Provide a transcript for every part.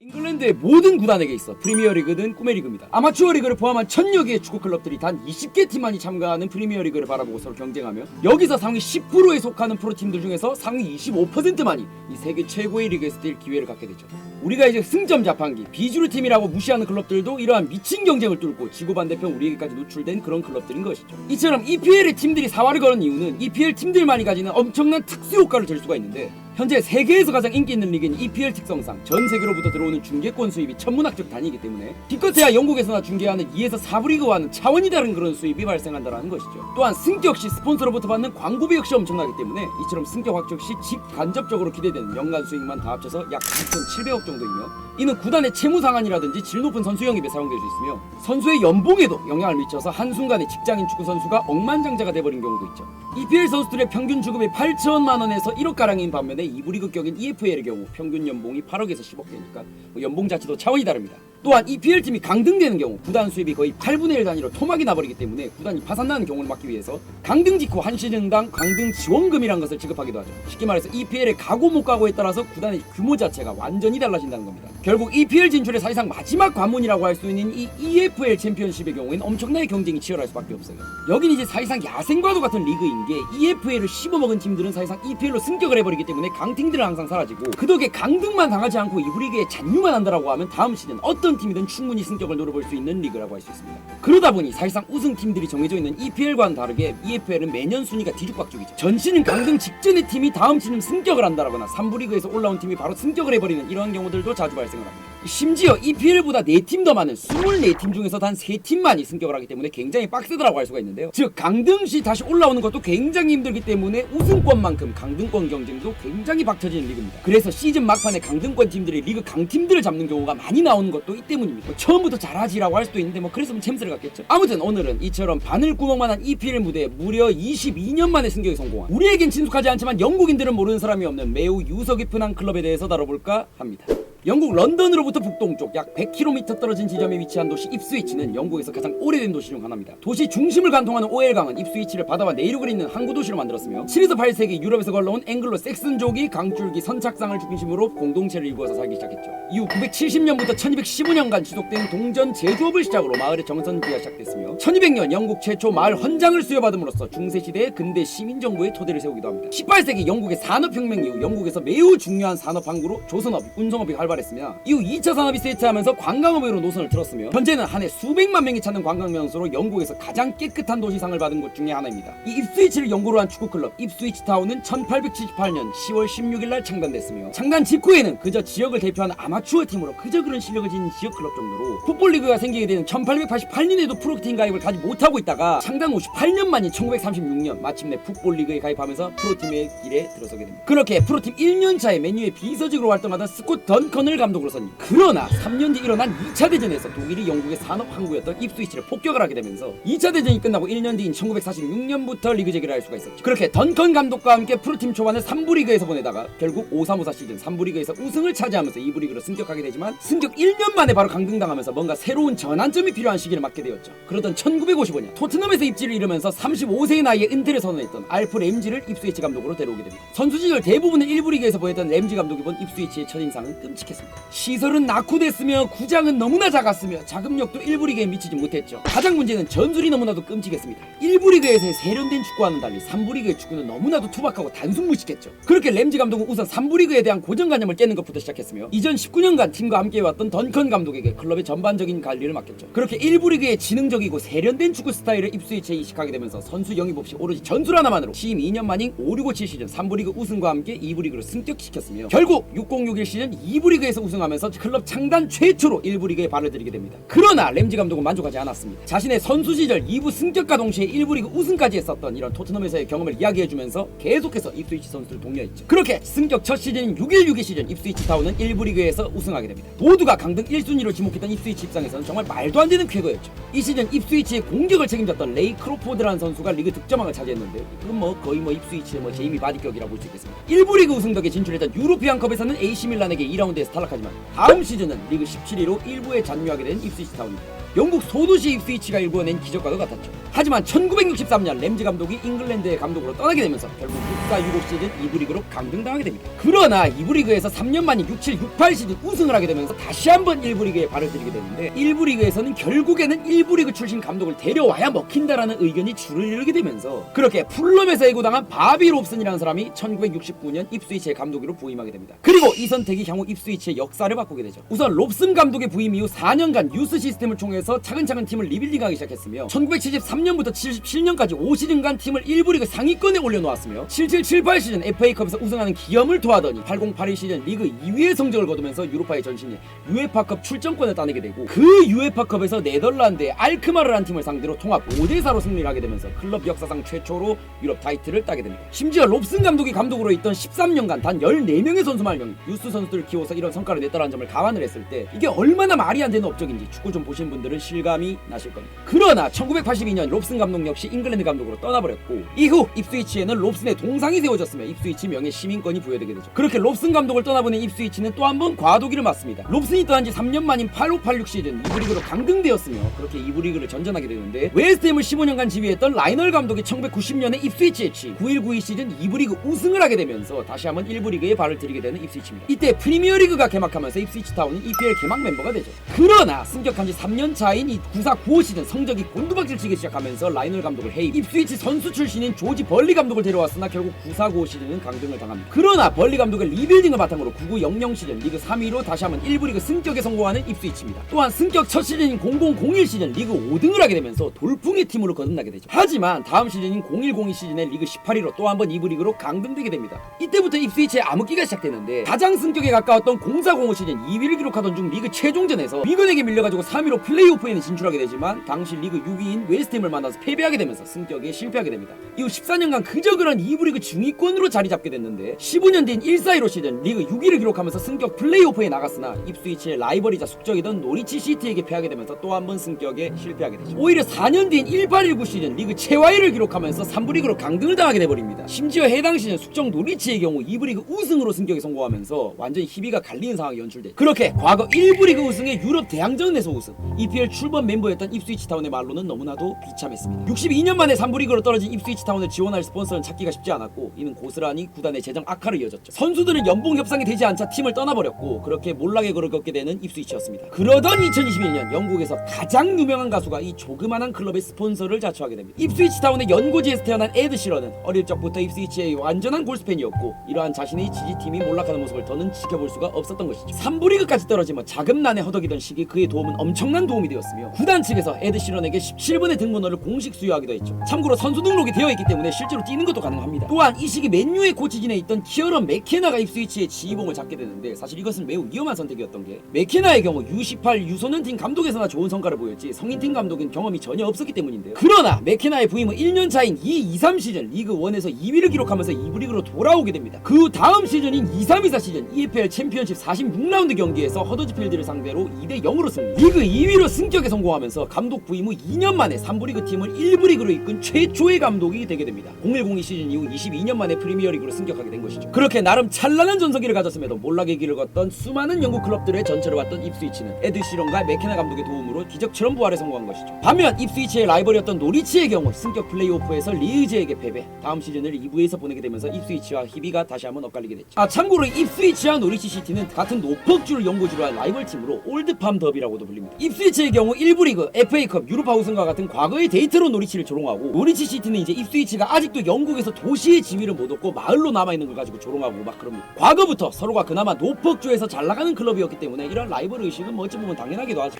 잉글랜드의 모든 구단에게 있어 프리미어리그는 꿈의 리그입니다. 아마추어 리그를 포함한 1000여 개의 축구 클럽들이 단 20개 팀만이 참가하는 프리미어리그를 바라보고 서로 경쟁하며 여기서 상위 10%에 속하는 프로팀들 중에서 상위 25%만이 이 세계 최고의 리그에서 뛸 기회를 갖게 되죠. 우리가 이제 승점 자판기, 비주류 팀이라고 무시하는 클럽들도 이러한 미친 경쟁을 뚫고 지구 반대편 우리에게까지 노출된 그런 클럽들인 것이죠. 이처럼 EPL의 팀들이 사활을 거는 이유는 EPL 팀들만이 가지는 엄청난 특수 효과를 들 수가 있는데, 현재 세계에서 가장 인기 있는 리그인 EPL 특성상 전 세계로부터 들어오는 중계권 수입이 천문학적 단위이기 때문에 기껏해야 영국에서나 중계하는 2에서 4부 리그와는 차원이 다른 그런 수입이 발생한다는 것이죠. 또한 승격 시 스폰서로부터 받는 광고비 역시 엄청나기 때문에 이처럼 승격 확정 시 직간접적으로 기대되는 연간 수익만 다 합쳐서 약 2,700억 정도이며, 이는 구단의 채무 상한이라든지 질 높은 선수 영입에 사용될 수 있으며 선수의 연봉에도 영향을 미쳐서 한순간에 직장인 축구 선수가 억만장자가 돼버린 경우도 있죠. EPL 선수들의 평균 주급이 8천만 원에서 1억가량인 반면에 2부 리그격인 EFL의 경우 평균 연봉이 8억에서 10억 되니까 연봉 자체도 차원이 다릅니다. 또한 EPL 팀이 강등되는 경우 구단 수입이 거의 8분의 1 단위로 토막이 나버리기 때문에 구단이 파산나는 경우를 막기 위해서 강등 직후 한 시즌당 강등 지원금이란 것을 지급하기도 하죠. 쉽게 말해서 EPL에 가고 못 가고에 따라서 구단의 규모 자체가 완전히 달라진다는 겁니다. 결국 EPL 진출의 사실상 마지막 관문이라고 할 수 있는 이 EFL 챔피언십의 경우에는 엄청나게 경쟁이 치열할 수밖에 없어요. 여긴 이제 사실상 야생과도 같은 리그인 게, EFL을 씹어먹은 팀들은 사실상 EPL로 승격을 해버리기 때문에 강팀들은 항상 사라지고, 그 덕에 강등만 당하지 않고 2부 리그에 잔류만 한다라고 하면 다음 시즌 어떤 팀이든 충분히 승격을 노려볼 수 있는 리그라고 할 수 있습니다. 그러다 보니 사실상 우승팀들이 정해져 있는 EPL과는 다르게 EFL은 매년 순위가 뒤죽박죽이죠. 전 시즌 강등 직전의 팀이 다음 시즌 승격을 한다라거나 3부 리그에서 올라온 팀이 바로 승격을 해버리는 이런 경우들도 자주 발생을 합니다. 심지어 EPL보다 4팀 더 많은 24팀 중에서 단 3팀만이 승격을 하기 때문에 굉장히 빡세다라고 할 수가 있는데요. 즉 강등 시 다시 올라오는 것도 굉장히 힘들기 때문에 우승권만큼 강등권 경쟁도 굉장히 박터지는 리그입니다. 그래서 시즌 막판에 강등권 팀들이 리그 강팀들을 잡는 경우가 많이 나오는 것도 이 때문입니다. 처음부터 잘하지라고 할 수도 있는데 그랬으면 챔스를 갔겠죠. 아무튼 오늘은 이처럼 바늘구멍만한 EPL 무대에 무려 22년 만에 승격에 성공한, 우리에겐 친숙하지 않지만 영국인들은 모르는 사람이 없는 매우 유서 깊은 한 클럽에 대해서 다뤄볼까 합니다. 영국 런던으로부터 북동쪽 약 100km 떨어진 지점에 위치한 도시 입스위치는 영국에서 가장 오래된 도시 중 하나입니다. 도시 중심을 관통하는 오엘강은 입스위치를 바다와 내륙을 잇는 항구 도시로 만들었으며 7에서 8세기 유럽에서 걸러온 앵글로 섹슨족이 강줄기 선착상을 중심으로 공동체를 이루어서 살기 시작했죠. 이후 970년부터 1215년간 지속된 동전 제조업을 시작으로 마을의 정선기가 시작됐으며 1200년 영국 최초 마을 헌장을 수여받음으로써 중세시대의 근대 시민정부의 토대를 세우기도 합니다. 18세기 영국의 산업혁명 이후 영국에서 매우 중요한 산업 항구로 조선업, 운송업이 활발했으며 이후 2차 산업이 쇠퇴하면서 관광업으로 노선을 틀었으며 현재는 한 해 수백만 명이 찾는 관광명소로 영국에서 가장 깨끗한 도시상을 받은 곳 중에 하나입니다. 이 입스위치를 연고로 한 축구클럽 입스위치 타운은 1878년 10월 16일 날 창단됐으며 창단 직후에는 그저 지역을 대표하는 아마추어 팀으로 그저 그런 실력을 지닌 지역클럽 정도로 풋볼리그가 생기게 되는 1888년에도 프로팀 가입을 가지 못하고 있다가 창단 58년 만인 1936년 마침내 풋볼리그에 가입하면서 프로팀의 길에 들어서게 됩니다. 그렇게 프로팀 1년차에 맨유의 비서직으로 활동하던 스콧 던컨을 감독으로 선임. 그러나 3년 뒤 일어난 2차 대전에서 독일이 영국의 산업 항구였던 입스위치를 폭격을 하게 되면서 2차 대전이 끝나고 1년 뒤인 1946년부터 리그 재개를 할 수가 있었죠. 그렇게 던컨 감독과 함께 프로팀 초반을 3부 리그에서 보내다가 결국 5354 시즌 3부 리그에서 우승을 차지하면서 2부 리그로 승격하게 되지만 승격 1년 만에 바로 강등당하면서 뭔가 새로운 전환점이 필요한 시기를 맞게 되었죠. 그러던 1955년 토트넘에서 입지를 잃으면서 35세의 나이에 은퇴를 선언했던 알프 램지를 입스위치 감독으로 데려오게 됩니다. 선수 시절 대부분을 1부 리그에서 보냈던 램지 감독이 본 입스위치의 첫인상은 끔찍했습니다. 시설은 낙후됐으며 구장은 너무나 작았으며 자금력도 1부 리그에 미치지 못했죠. 가장 문제는 전술이 너무나도 끔찍했습니다. 1부 리그에서의 세련된 축구와는 달리 3부 리그의 축구는 너무나도 투박하고 단순무식했죠. 그렇게 램지 감독은 우선 3부 리그에 대한 고정관념을 깨는 것부터 시작했으며 이전 19년간 팀과 함께해왔던 던컨 감독에게 클럽의 전반적인 관리를 맡겼죠. 그렇게 1부 리그의 지능적이고 세련된 축구 스타일을 입스위치에 이식하게 되면서 선수 영입 없이 오로지 전술 하나만으로 취임 2년 만인 5-6-5-7 시즌 3부 리그 우승과 함께 2부 리그로 승격시켰으며 결국 6061 시즌 2부 리그에서 우승하면서 클럽 창단 최초로 1부 리그에 발을 들이게 됩니다. 그러나 램지 감독은 만족하지 않았습니다. 자신의 선수 시절 2부 승격과 동시에 1부 리그 우승까지 했었던 이런 토트넘에서의 경험을 이야기해주면서 계속해서 입스위치 선수를 독려했죠. 그렇게 승격 첫 시즌인 6-1-6-2 시즌 입스위치 타운은 1부 리그에서 우승하게 됩니다. 모두가 강등 1순위로 지목했던 입스위치 입장에서는 정말 말도 안 되는 쾌거였죠. 이 시즌 입스위치의 공격을 책임졌던 레이 크로포드라는 선수가 리그 득점왕을 차지했는데 이건 거의 입스위치의 제이미 바디격이라고 볼 수 있겠습니다. 1부 리그 우승 덕에 진출했던 유로피안컵에서는 AC 밀란에게 2라운드에서 탈락하지만 다음 시즌은 리그 17위로 1부에 잔류하게 된 입스위치 타운입니다. 영국 소도시 입스위치가 일궈낸 기적과도 같았죠. 하지만 1963년 램지 감독이 잉글랜드의 감독으로 떠나게 되면서 결국 64-65 시즌 2부 리그로 강등당하게 됩니다. 그러나 2부 리그에서 3년 만인 67-68 시즌 우승을 하게 되면서 다시 한번 1부 리그에 발을 들이게 되는데 1부 리그에서는 결국에는 1부 리그 출신 감독을 데려와야 먹힌다라는 의견이 줄을 이루게 되면서 그렇게 풀럼에서 해고당한 바비 롭슨이라는 사람이 1969년 입스위치의 감독으로 부임하게 됩니다. 그리고 이 선택이 향후 입스위치의 역사를 바꾸게 되죠. 우선 롭슨 감독의 부임 이후 4년간 유스 시스템을 통해서 차근차근 팀을 리빌딩하기 시작했으며 1973년부터 77년까지 5시즌간 팀을 1부 리그 상위권에 올려놓았으며 77-78 시즌 FA컵에서 우승하는 기염을 토하더니 80-81 시즌 리그 2위의 성적을 거두면서 유로파의 전신인 UEFA컵 출전권을 따내게 되고 그 UEFA컵에서 네덜란드의 알크마르라는 팀을 상대로 통합 5대4로 승리를 하게 되면서 클럽 역사상 최초로 유럽 타이틀을 따게 됩니다. 심지어 롭슨 감독이 감독으로 있던 13년간 단 14명의 선수만 명 유스 선수들을 키워서 이런 성과를 냈다는 점을 감안을 했을 때 이게 얼마나 말이 안 되는 업적인지 축구 좀 보신 분들은 실감이 나실 겁니다. 그러나 1982년 롭슨 감독 역시 잉글랜드 감독으로 떠나버렸고 이후 입스위치에는 롭슨의 동상이 세워졌으며 입스위치 명예 시민권이 부여되게 되죠. 그렇게 롭슨 감독을 떠나보낸 입스위치는 또 한 번 과도기를 맞습니다. 롭슨이 떠난 지 3년 만인 85-86 시즌 2부 리그로 강등되었으며 그렇게 2부 리그를 전전하게 되는데 웨스트햄을 15년간 지휘했던 라이널 감독이 1990년에 입스위치에 취임 91-92 시즌 2부 리그 우승을 하게 되면서 다시 한번 1부 리그에 발을 들이게 되는 입스위치입니다. 이때 프리미어리그가 개막하면서 입스위치 타운은 EPL 개막 멤버가 되죠. 그러나 승격한 지 3년 차인 이 94-95 시즌 성적이 곤두박질 치기 시작하면서 라이널 감독을 해임 입스위치 선수 출신인 조지 벌리 감독을 데려왔으나 결국 94-95 시즌은 강등을 당합니다. 그러나 벌리 감독의 리빌딩을 바탕으로 99-00 시즌 리그 3위로 다시 한번 1부 리그 승격에 성공하는 입스위치입니다. 또한 승격 첫 시즌인 00-01 시즌 리그 5등을 하게 되면서 돌풍의 팀으로 거듭나게 되죠. 하지만 다음 시즌인 01-02 시즌에 리그 18위로 또 한 번 2부 리그로 강등되게 됩니다. 이때부터 입스위치의 암흑기가 시작되는데 가장 승격에 가까웠던 04-05 시즌 2위를 기록하던 중 리그 최종전에서 위건에게 밀려가지고 3위로 플레이오프에는 진출하게 되지만 당시 리그 6위인 웨스트햄을 만나서 패배하게 되면서 승격에 실패하게 됩니다. 이후 14년간 그저 그런 2부 리그 중위권으로 자리 잡게 됐는데 15년 뒤인 1-4-15 시즌 리그 6위를 기록하면서 승격 플레이오프에 나갔으나 입스위치의 라이벌이자 숙적이던 노리치 시티에게 패하게 되면서 또 한 번 승격에 실패하게 되죠. 오히려 4년 뒤인 18-19 시즌 리그 최하위를 기록하면서 3부 리그로 강등을 당하게 돼버립니다. 심지어 해당 시즌 숙적 노리치의 경우 2부 리그 우승으로 승격에 성공하면서 완전히 희비가 갈리는 상황이 연출돼 그렇게 과거 1부 리그 우승의 유럽 대항전에서 우승 EPL 출범 멤버였던 입스위치 타운의 말로는 너무나도 비참했습니다. 62년 만에 3부 리그로 떨어진 입스위치 타운을 지원할 스폰서는 찾기가 쉽지 않았고 이는 고스란히 구단의 재정 악화로 이어졌죠. 선수들은 연봉 협상이 되지 않자 팀을 떠나버렸고 그렇게 몰락의 걸을 걷게 되는 입스위치였습니다. 그러던 2021년 영국에서 가장 유명한 가수가 이 조그만한 클럽의 스폰서를 자처하게 됩니다. 입스위치 타운의 연고지에서 태어난 에드 시런은 어릴 적부터 입스위치의 완전한 골스팬이었고 이러한 자신의 지지팀이 몰락하는 모습을 더는 지켜볼 수가 없었던 것이죠. 3부 리그까지 떨어지며 자금난에 허덕이던 시기 그의 도움은 엄청난 도움이 되었으며 구단 측에서 에드 시런에게 17번의 등번호를 공식 수여하기도 했죠. 참고로 선수 등록이 되어 있기 때문에 실제로 뛰는 것도 가능합니다. 또한 이 시기 맨유의 코치진에 있던 키어런 맥케나가 입스위치의 지휘봉을 잡게 되는데 사실 이것은 매우 위험한 선택이었던 게 맥케나의 경우 U18 유소년팀 감독에서나 좋은 성과를 보였지 성인팀 감독은 경험이 전혀 없었기 때문인데요. 그러나 맥케나의 부임은 1년 차인 2-2-3 시즌 리그 1에서 2위를 기록하면서 2부 리그로 돌아오게 됩니다. 그 다음 시즌인 2-3-2-4 시즌 EFL 챔피언십 46라운드 경기에서 허더지필드를 상대로 2-0으로 승리 리그 2위로 승격에 성공하면서 감독 부임 후 2년 만에 3부 리그 팀을 1부 리그로 이끈 최초의 감독이 되게 됩니다. 01-02 시즌 이후 22년 만에 프리미어리그로 승격하게 된 것이죠. 그렇게 나름 찬란한 전성기를 가졌음에도 몰락의 길을 걷던 수많은 영국 클럽들의 전철을 왔던 입스위치는 에드 시런과 맥케나 감독의 도움으로 기적처럼 부활에 성공한 것이죠. 반면 입스위치의 라이벌이었던 노리치의 경우 승격 플레이오프에서 리즈에게 패배 다음 시즌을 2부에서 보내게 되면서 입스위치와 희비가 다시 한번 엇갈리게 됐죠. 참고로 입스위치와 노리치 시티는 같은 노퍽주를 연고지로 한 라이벌팀으로 올드팜 더비라고도 불립니다. 입스위치의 경우 1부 리그, FA컵, 유로파 우승과 같은 과거의 데이터로 노리치를 조롱하고 노리치 시티는 이제 입스위치가 아직도 영국에서 도시의 지위를 못 얻고 마을로 남아있는 걸 가지고 조롱하고 막 그럽니다. 과거부터 서로가 그나마 노퍽주에서 잘 나가는 클럽이었기 때문에 이런 라이벌 의식은 어찌 보면 당연하기도 하죠.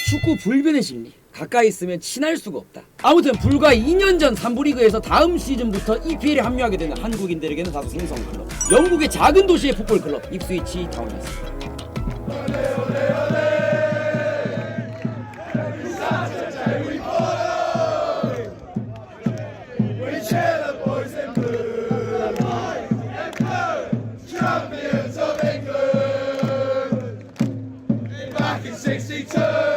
축구 불변의 심리 가까이 있으면 친할 수가 없다. 아무튼 불과 2년 전 3부 리그에서 다음 시즌부터 EPL에 합류하게 되는 한국인들에게는 다소 생소한 클럽 영국의 작은 도시의 풋볼 클럽 입스위치 타운이었습니다. Back in 62, 4